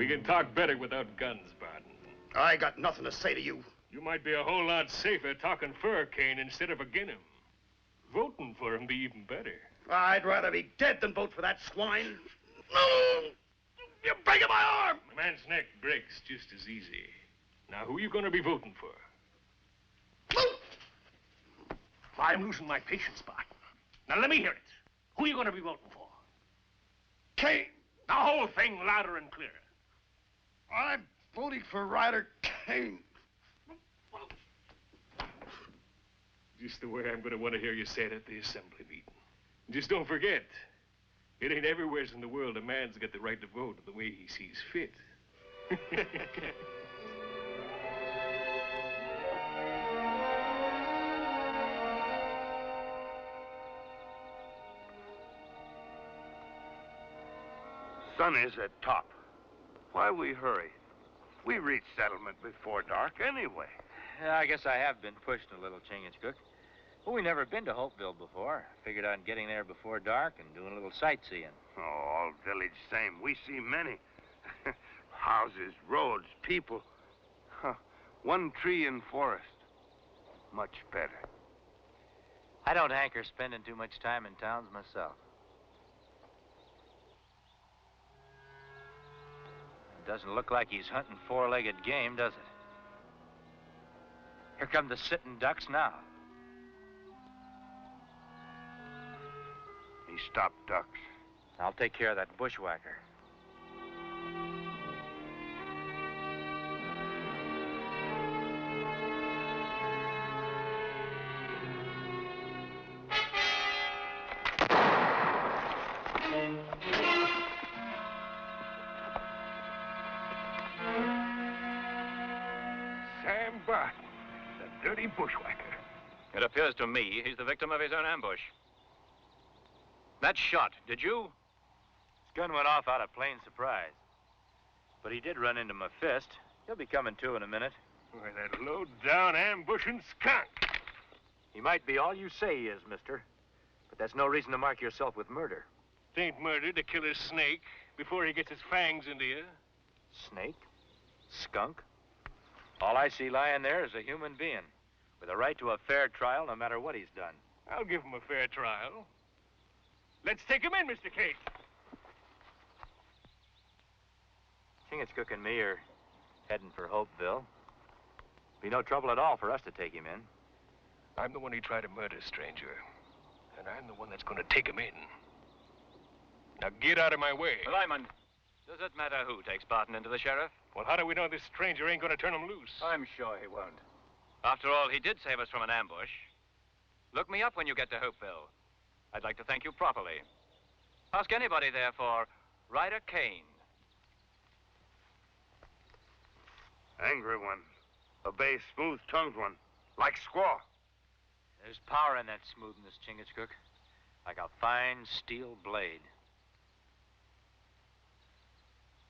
We can talk better without guns, Barton. I got nothing to say to you. You might be a whole lot safer talking for Kane instead of agin him. Voting for him be even better. I'd rather be dead than vote for that swine. No! You're breaking my arm! A man's neck breaks just as easy. Now, who are you going to be voting for? I'm losing my patience, Barton. Now, let me hear it. Who are you going to be voting for? Kane. The whole thing louder and clearer. I'm voting for Ryder Kane. Just the way I'm going to want to hear you say it at the assembly meeting. Just don't forget, it ain't everywhere in the world a man's got the right to vote the way he sees fit. Sun is at top. Why we hurry? We reach settlement before dark anyway. Yeah, I guess I have been pushed a little, Chingachgook. Well, we never been to Hopeville before. Figured on getting there before dark and doing a little sightseeing. Oh, all village same. We see many. Houses, roads, people. Huh. One tree and forest. Much better. I don't hanker spending too much time in towns myself. It doesn't look like he's hunting four-legged game, does it? Here come the sitting ducks now. He stopped ducks. I'll take care of that bushwhacker. Sam Barton, the dirty bushwhacker. It appears to me he's the victim of his own ambush. That shot, did you? His gun went off out of plain surprise. But he did run into my fist. He'll be coming to in a minute. Why, that low-down ambushing skunk. He might be all you say he is, mister. But that's no reason to mark yourself with murder. It ain't murder to kill a snake before he gets his fangs into you. Snake? Skunk? All I see lying there is a human being with a right to a fair trial no matter what he's done. I'll give him a fair trial. Let's take him in, Mr. Kate. Chingachgook and me are heading for Hopeville. Be no trouble at all for us to take him in. I'm the one he tried to murder, stranger. And I'm the one that's going to take him in. Now get out of my way. Lyman, does it matter who takes Barton into the sheriff? Well, how do we know this stranger ain't going to turn him loose? I'm sure he won't. After all, he did save us from an ambush. Look me up when you get to Hopeville. I'd like to thank you properly. Ask anybody there for Ryder Kane. Angry one. A bay, smooth-tongued one. Like squaw. There's power in that smoothness, Chingachgook. Like a fine steel blade.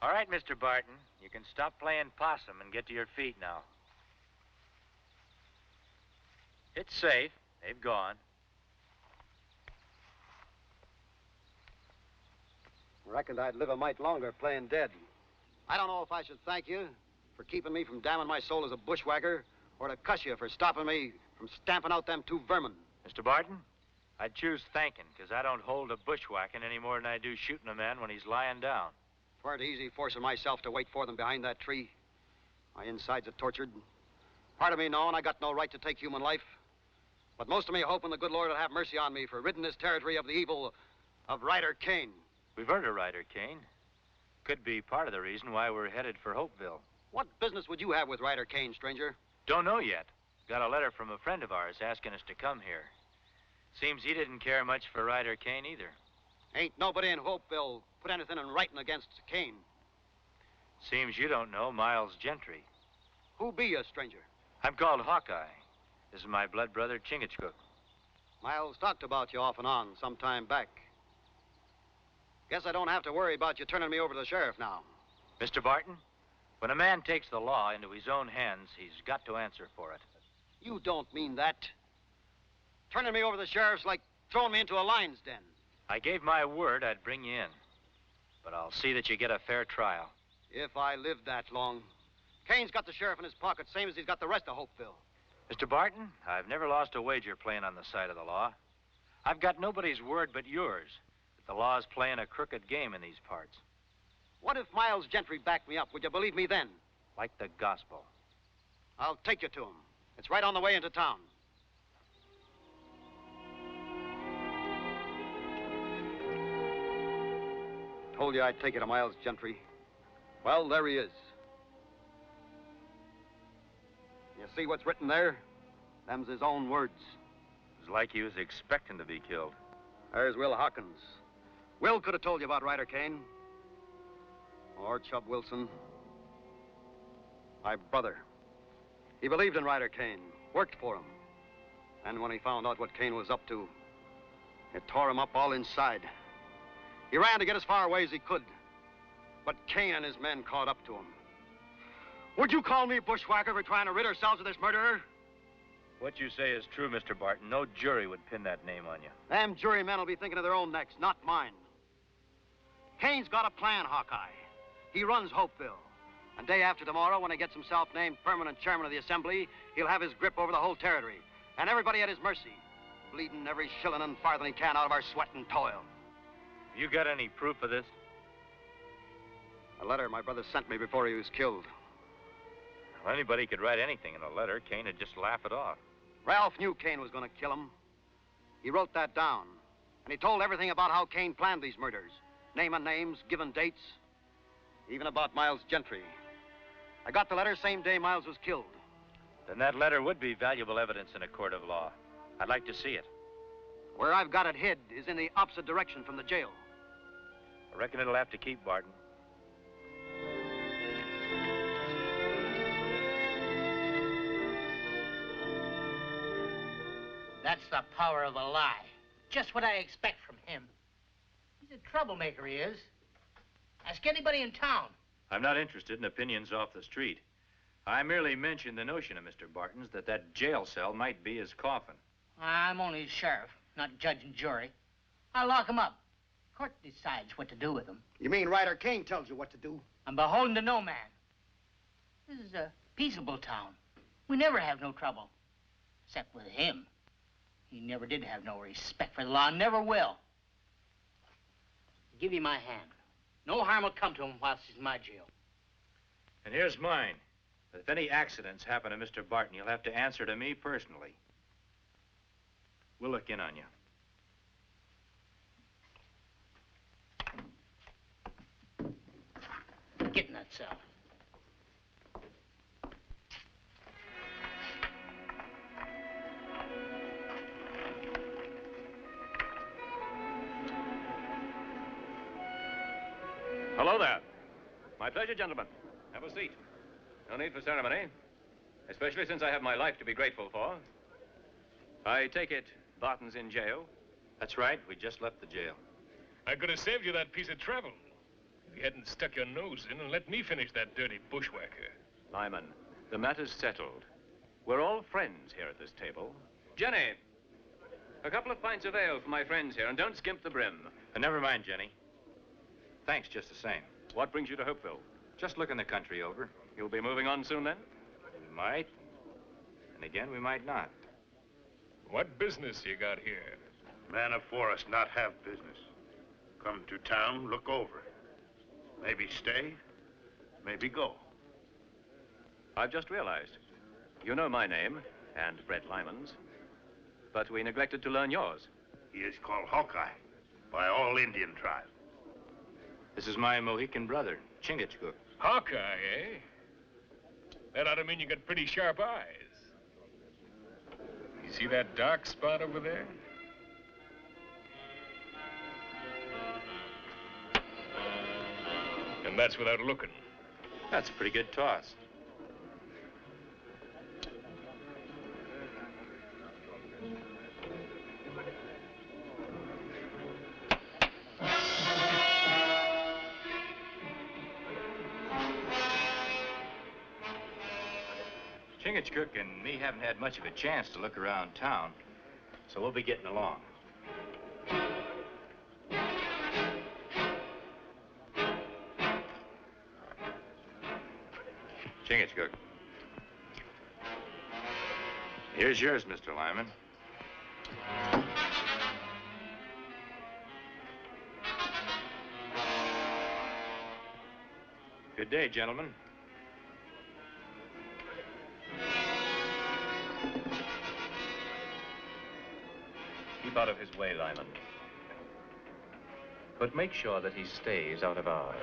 All right, Mr. Barton. You can stop playing possum and get to your feet now. It's safe. They've gone. Reckoned I'd live a mite longer playing dead. I don't know if I should thank you for keeping me from damning my soul as a bushwhacker or to cuss you for stopping me from stamping out them two vermin. Mr. Barton, I'd choose thanking, because I don't hold a bushwhacking any more than I do shooting a man when he's lying down. It weren't easy forcing myself to wait for them behind that tree. My insides are tortured. Part of me knowing I got no right to take human life. But most of me hoping the good Lord will have mercy on me for ridding this territory of the evil of Ryder Kane. We've heard of Ryder Kane. Could be part of the reason why we're headed for Hopeville. What business would you have with Ryder Kane, stranger? Don't know yet. Got a letter from a friend of ours asking us to come here. Seems he didn't care much for Ryder Kane either. Ain't nobody in Hopeville put anything in writing against Kane. Seems you don't know Miles Gentry. Who be you, stranger? I'm called Hawkeye. This is my blood brother, Chingachgook. Miles talked about you off and on some time back. Guess I don't have to worry about you turning me over to the sheriff now. Mr. Barton, when a man takes the law into his own hands, he's got to answer for it. You don't mean that. Turning me over to the sheriff's like throwing me into a lion's den. I gave my word I'd bring you in. But I'll see that you get a fair trial. If I live that long. Kane's got the sheriff in his pocket, same as he's got the rest of Hopeville. Mr. Barton, I've never lost a wager playing on the side of the law. I've got nobody's word but yours that the law's playing a crooked game in these parts. What if Miles Gentry backed me up? Would you believe me then? Like the gospel. I'll take you to him. It's right on the way into town. Told you I'd take you to Miles Gentry. Well, there he is. You see what's written there? Them's his own words. It's like he was expecting to be killed. There's Will Hawkins. Will could have told you about Ryder Kane. Or Chub Wilson. My brother. He believed in Ryder Kane, worked for him. And when he found out what Kane was up to, it tore him up all inside. He ran to get as far away as he could. But Kane and his men caught up to him. Would you call me bushwhacker for trying to rid ourselves of this murderer? What you say is true, Mr. Barton. No jury would pin that name on you. Them jurymen will be thinking of their own necks, not mine. Kane's got a plan, Hawkeye. He runs Hopeville. And day after tomorrow, when he gets himself named permanent chairman of the Assembly, he'll have his grip over the whole territory. And everybody at his mercy. Bleeding every shilling and farthing he can out of our sweat and toil. You got any proof of this? A letter my brother sent me before he was killed. Well, anybody could write anything in a letter. Kane would just laugh it off. Ralph knew Kane was going to kill him. He wrote that down. And he told everything about how Kane planned these murders. Naming names, giving dates. Even about Miles Gentry. I got the letter same day Miles was killed. Then that letter would be valuable evidence in a court of law. I'd like to see it. Where I've got it hid is in the opposite direction from the jail. I reckon it'll have to keep, Barton. That's the power of a lie. Just what I expect from him. He's a troublemaker, he is. Ask anybody in town. I'm not interested in opinions off the street. I merely mentioned the notion of Mr. Barton's that jail cell might be his coffin. I'm only his sheriff, not judge and jury. I'll lock him up. Court decides what to do with him. You mean Ryder Kane tells you what to do? I'm beholden to no man. This is a peaceable town. We never have no trouble. Except with him. He never did have no respect for the law, never will. I'll give you my hand. No harm will come to him whilst he's in my jail. And here's mine. If any accidents happen to Mr. Barton, you'll have to answer to me personally. We'll look in on you. Get in that cell. Hello there. My pleasure, gentlemen. Have a seat. No need for ceremony, especially since I have my life to be grateful for. I take it Barton's in jail? That's right. We just left the jail. I could have saved you that piece of travel if you hadn't stuck your nose in and let me finish that dirty bushwhacker. Lyman, the matter's settled. We're all friends here at this table. Jenny, a couple of pints of ale for my friends here, and don't skimp the brim. Never mind, Jenny. Thanks just the same. What brings you to Hopeville? Just looking the country over. You'll be moving on soon, then? We might. And again, we might not. What business you got here? Man of forest not have business. Come to town, look over. Maybe stay, maybe go. I've just realized. You know my name, and Brett Lyman's. But we neglected to learn yours. He is called Hawkeye by all Indian tribes. This is my Mohican brother, Chingachgook. Hawkeye, eh? That ought to mean you got pretty sharp eyes. You see that dark spot over there? And that's without looking. That's a pretty good toss. Chingachgook and me haven't had much of a chance to look around town, so we'll be getting along. Chingachgook. Here's yours, Mr. Lyman. Good day, gentlemen. Keep out of his way, Lyman. But make sure that he stays out of ours.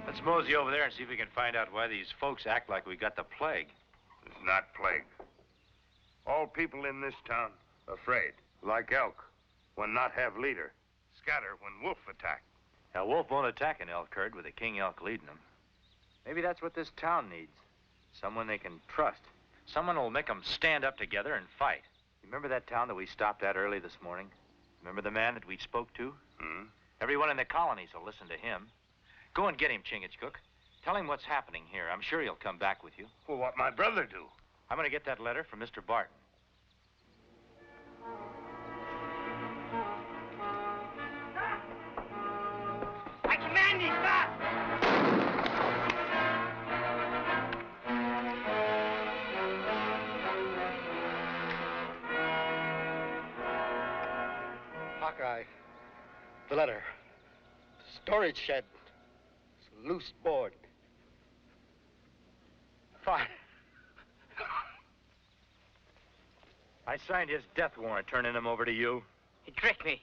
Let's mosey over there and see if we can find out why these folks act like we got the plague. It's not plague. All people in this town afraid, like elk, when not have leader. Scatter when wolf attack. A wolf won't attack an elk herd with a king elk leading them. Maybe that's what this town needs. Someone they can trust. Someone who'll make them stand up together and fight. Remember that town that we stopped at early this morning? Remember the man that we spoke to? Hmm? Everyone in the colonies will listen to him. Go and get him, Chingachgook. Tell him what's happening here. I'm sure he'll come back with you. Well, what my brother do? I'm going to get that letter from Mr. Barton. I command you, stop! Hawkeye, the letter. Storage shed. Loose board. Fine. I signed his death warrant, turning him over to you. He tricked me.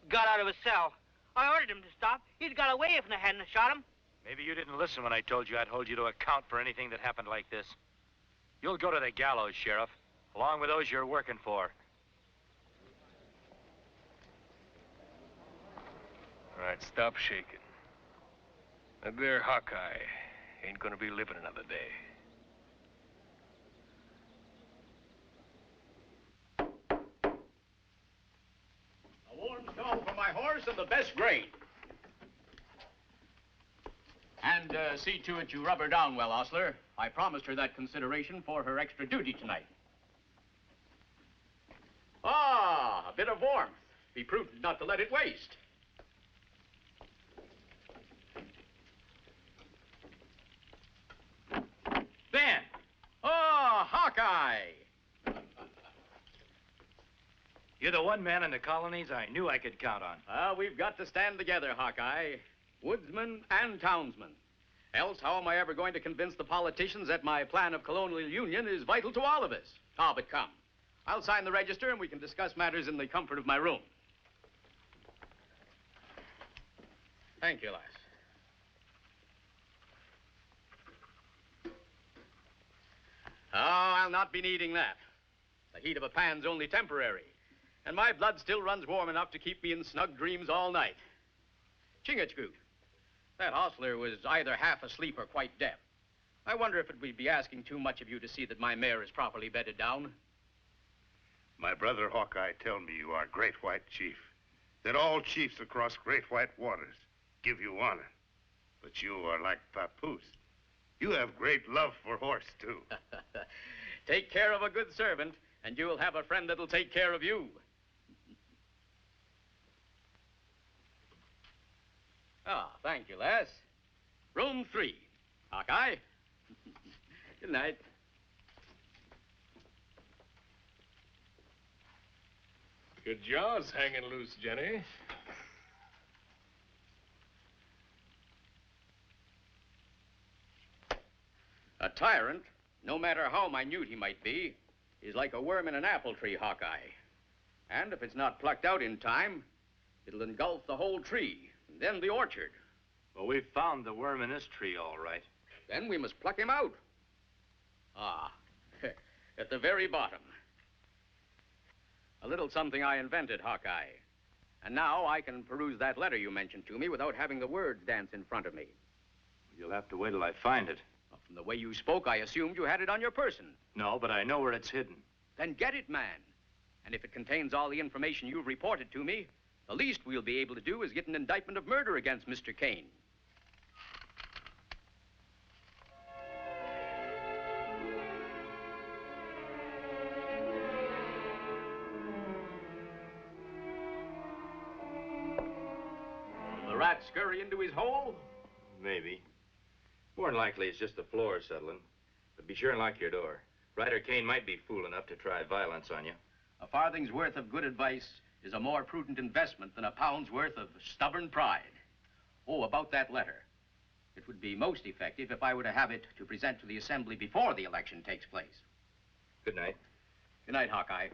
Got out of his cell. I ordered him to stop. He'd got away if I hadn't shot him. Maybe you didn't listen when I told you I'd hold you to account for anything that happened like this. You'll go to the gallows, Sheriff, along with those you're working for. All right, stop shaking. That there Hawkeye ain't gonna be living another day. A warm stall for my horse and the best grain. And see to it you rub her down well, Ostler. I promised her that consideration for her extra duty tonight. Ah, a bit of warmth. Be prudent not to let it waste. Ben! Oh, Hawkeye! You're the one man in the colonies I knew I could count on. We've got to stand together, Hawkeye. Woodsman and townsman. Else, how am I ever going to convince the politicians that my plan of colonial union is vital to all of us? Ah, but come. I'll sign the register and we can discuss matters in the comfort of my room. Thank you, lass. Oh, I'll not be needing that. The heat of a pan's only temporary. And my blood still runs warm enough to keep me in snug dreams all night. Chingachgook, that hostler was either half asleep or quite deaf. I wonder if it would be asking too much of you to see that my mare is properly bedded down. My brother Hawkeye tell me you are great white chief. That all chiefs across great white waters give you honor. But you are like Papoose. You have great love for horse, too. Take care of a good servant, and you will have a friend that'll take care of you. Ah, thank you, lass. Room 3. Hawkeye. Good night. Your jaw's hanging loose, Jenny. A tyrant, no matter how minute he might be, is like a worm in an apple tree, Hawkeye. And if it's not plucked out in time, it'll engulf the whole tree, and then the orchard. Well, we've found the worm in this tree, all right. Then we must pluck him out. Ah, at the very bottom. A little something I invented, Hawkeye. And now I can peruse that letter you mentioned to me without having the words dance in front of me. You'll have to wait till I find it. Well, from the way you spoke, I assumed you had it on your person. No, but I know where it's hidden. Then get it, man. And if it contains all the information you've reported to me, the least we'll be able to do is get an indictment of murder against Mr. Kane. scurry into his hole? Maybe. More than likely, it's just the floor settling. But be sure and lock your door. Ryder Kane might be fool enough to try violence on you. A farthing's worth of good advice is a more prudent investment than a pound's worth of stubborn pride. Oh, about that letter. It would be most effective if I were to have it to present to the Assembly before the election takes place. Good night. Good night, Hawkeye.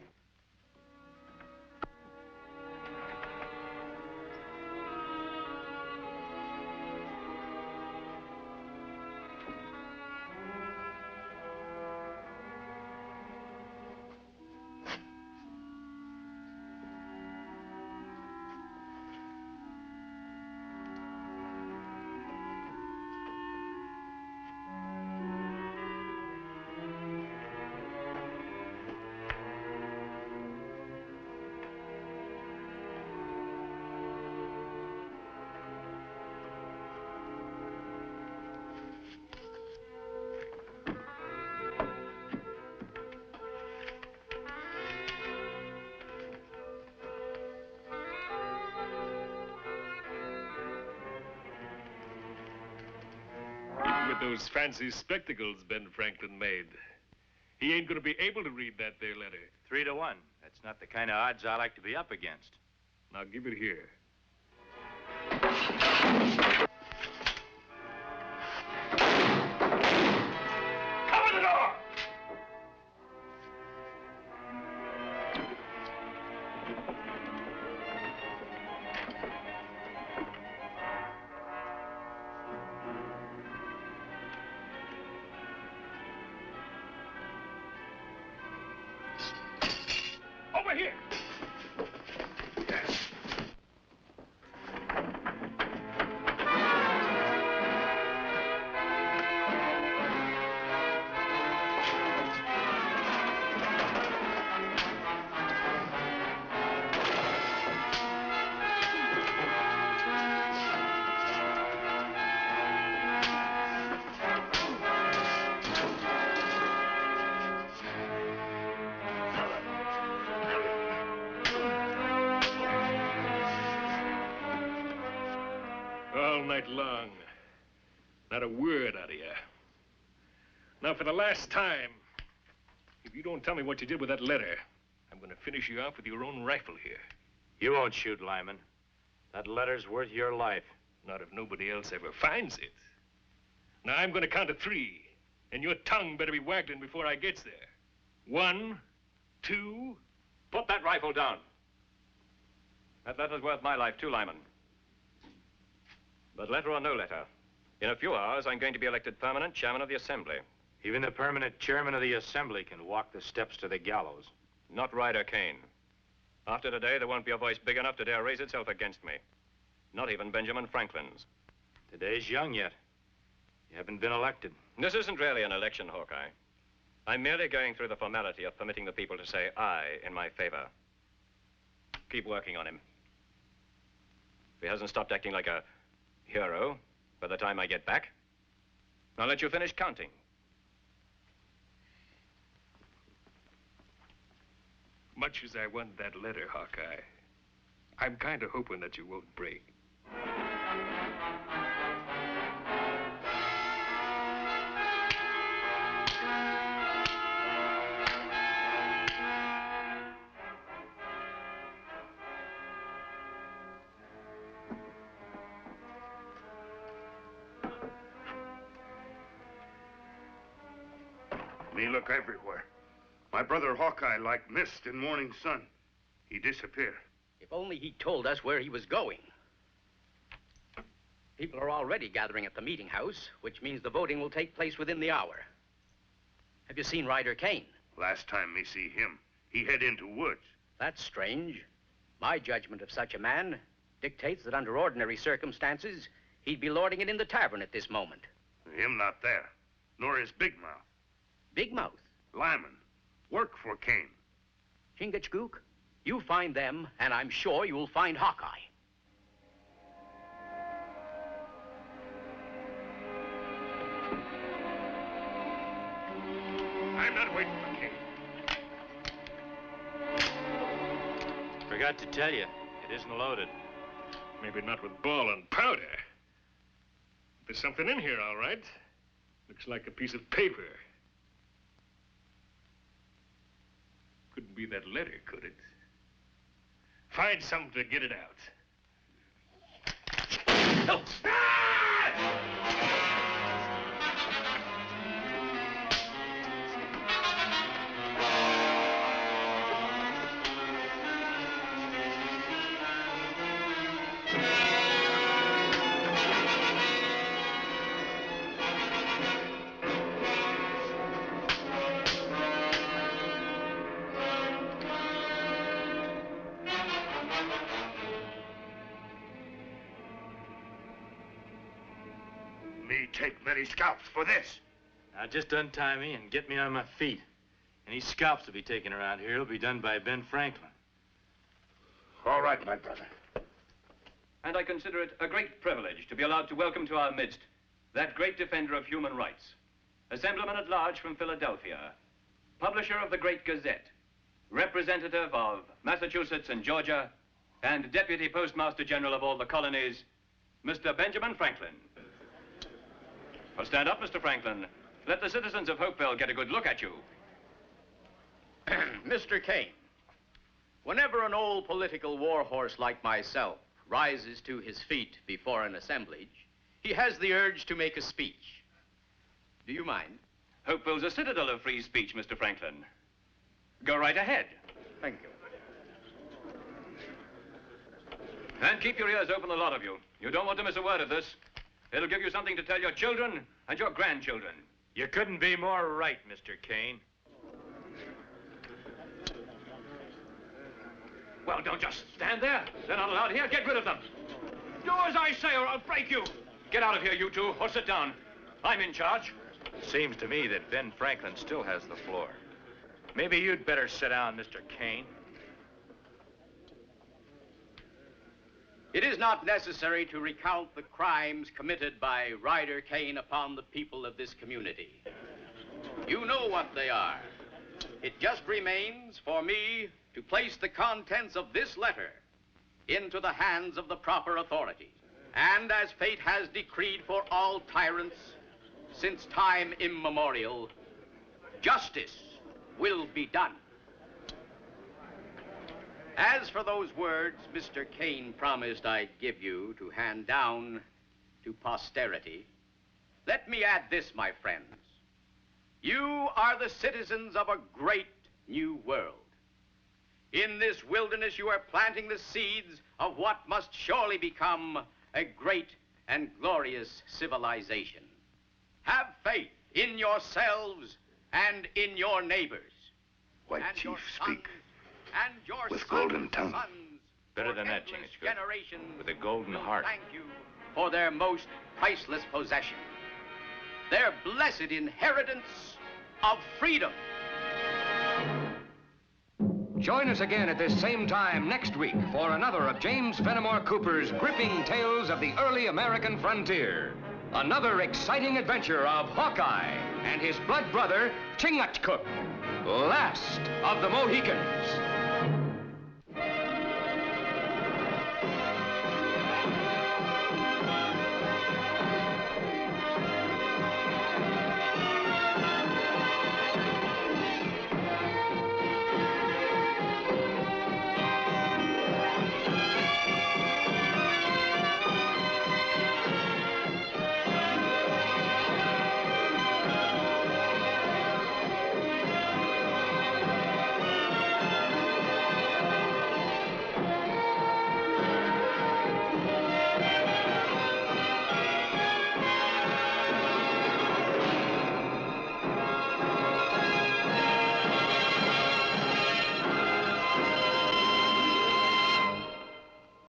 With those fancy spectacles Ben Franklin made, he ain't gonna be able to read that there letter. 3 to 1. That's not the kind of odds I like to be up against. Now give it here. Cover the door! Over here! All night long. Not a word out of you. Now, for the last time, if you don't tell me what you did with that letter, I'm going to finish you off with your own rifle here. You won't shoot, Lyman. That letter's worth your life. Not if nobody else ever finds it. Now, I'm going to count to 3, and your tongue better be waggling before I gets there. 1, 2... Put that rifle down. That letter's worth my life, too, Lyman. But letter or no letter, in a few hours, I'm going to be elected permanent chairman of the Assembly. Even the permanent chairman of the Assembly can walk the steps to the gallows. Not Ryder Kane. After today, there won't be a voice big enough to dare raise itself against me. Not even Benjamin Franklin's. Today's young yet. You haven't been elected. This isn't really an election, Hawkeye. I'm merely going through the formality of permitting the people to say aye in my favor. Keep working on him. If he hasn't stopped acting like a hero by the time I get back, I'll let you finish counting. Much as I want that letter, Hawkeye, I'm kind of hoping that you won't break. Me look everywhere. My brother Hawkeye like mist in morning sun. He disappear. If only he told us where he was going. People are already gathering at the meeting house, which means the voting will take place within the hour. Have you seen Ryder Kane? Last time me see him, he head into woods. That's strange. My judgment of such a man dictates that under ordinary circumstances, he'd be lording it in the tavern at this moment. Him not there, nor his big mouth. Big Mouth. Lyman, work for Kane. Chingachgook, you find them, and I'm sure you'll find Hawkeye. I'm not waiting for Kane. Forgot to tell you, it isn't loaded. Maybe not with ball and powder. There's something in here, all right. Looks like a piece of paper. Couldn't be that letter, could it? Find something to get it out. Oh. Me take many scalps for this. Now just untie me and get me on my feet. Any scalps to be taken around here will be done by Ben Franklin. All right, my brother. And I consider it a great privilege to be allowed to welcome to our midst that great defender of human rights, Assemblyman at Large from Philadelphia, publisher of the Great Gazette, representative of Massachusetts and Georgia, and Deputy Postmaster General of all the colonies, Mr. Benjamin Franklin. Well, stand up, Mr. Franklin. Let the citizens of Hopeville get a good look at you. Mr. Kane, whenever an old political warhorse like myself rises to his feet before an assemblage, he has the urge to make a speech. Do you mind? Hopeville's a citadel of free speech, Mr. Franklin. Go right ahead. Thank you. And keep your ears open, a lot of you. You don't want to miss a word of this. It'll give you something to tell your children and your grandchildren. You couldn't be more right, Mr. Kane. Well, don't just stand there. They're not allowed here. Get rid of them. Do as I say or I'll break you. Get out of here, you two, or sit down. I'm in charge. Seems to me that Ben Franklin still has the floor. Maybe you'd better sit down, Mr. Kane. It is not necessary to recount the crimes committed by Ryder Kane upon the people of this community. You know what they are. It just remains for me to place the contents of this letter into the hands of the proper authorities. And as fate has decreed for all tyrants since time immemorial, justice will be done. As for those words Mr. Kane promised I'd give you to hand down to posterity, let me add this, my friends. You are the citizens of a great new world. In this wilderness, you are planting the seeds of what must surely become a great and glorious civilization. Have faith in yourselves and in your neighbors. White and chief, sons, speak and your with sons' golden tongue. sons Better for than that, endless Chingachgook. generations With a golden will heart. Thank you for their most priceless possession, their blessed inheritance of freedom. Join us again at this same time next week for another of James Fenimore Cooper's gripping tales of the early American frontier. Another exciting adventure of Hawkeye and his blood brother, Chingachgook, last of the Mohicans.